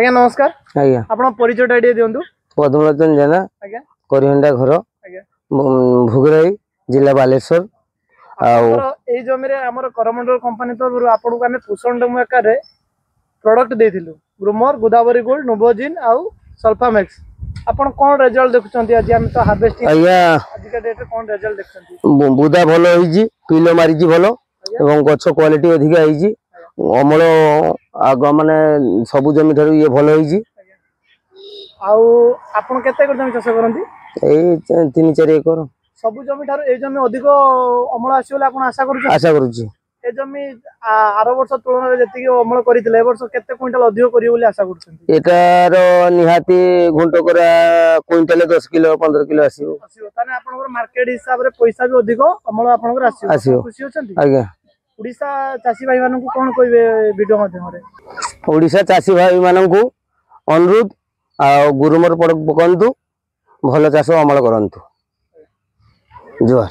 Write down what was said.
आज्ञा नमस्कार। आज्ञा आपण परिचय टाइडिए दियंतु। पद्मलोचन जेना आज्ञा करिहंडा घर आज्ञा भुगराई जिला बालेश्वर ए जमी रे हमर करमंडल कंपनी तो आपन को आमे पुष्पंडम आकार रे प्रोडक्ट देथिलु ग्रूमर गोदावरी गोल्ड नोवोजिन आउ सल्फामैक्स आपण कोन रिजल्ट देखुचंती आज हम तो हार्वेस्टिंग आज्ञा आज का डेट रे कोन रिजल्ट देखुचंती बुदा भलो होई जी पिलो मारी जी भलो एवं गछ क्वालिटी अधिक होई जी अमल आग माने सब जमी धर ये भलो होई जी आउ आपण केते कर जमी चाष करंती ए 3-4 एकर सब जमी ठार ए जमी अधिक अमल आसी बोले आपण आशा करूची ए जमी आर वर्ष तुलना रे जति अमल करितले ए वर्ष केते क्विंटल अधिक करियो बोले आशा करछंती एटार निहाती घुंटो करा क्विंटल 10 किलो 15 किलो आसीबो ताने आपनकर मार्केट हिसाब रे पैसा भी अधिक अमल आपनकर आसीबो खुशी होचंती आज्ञा ओडिसा चासी भाई मानन को कोन कहबे वीडियो माध्यम रे ओडिसा चासी भाई मानन को अनुरोध आ गुरुमर पकंतु भल चाष अमल करंतु जुआर।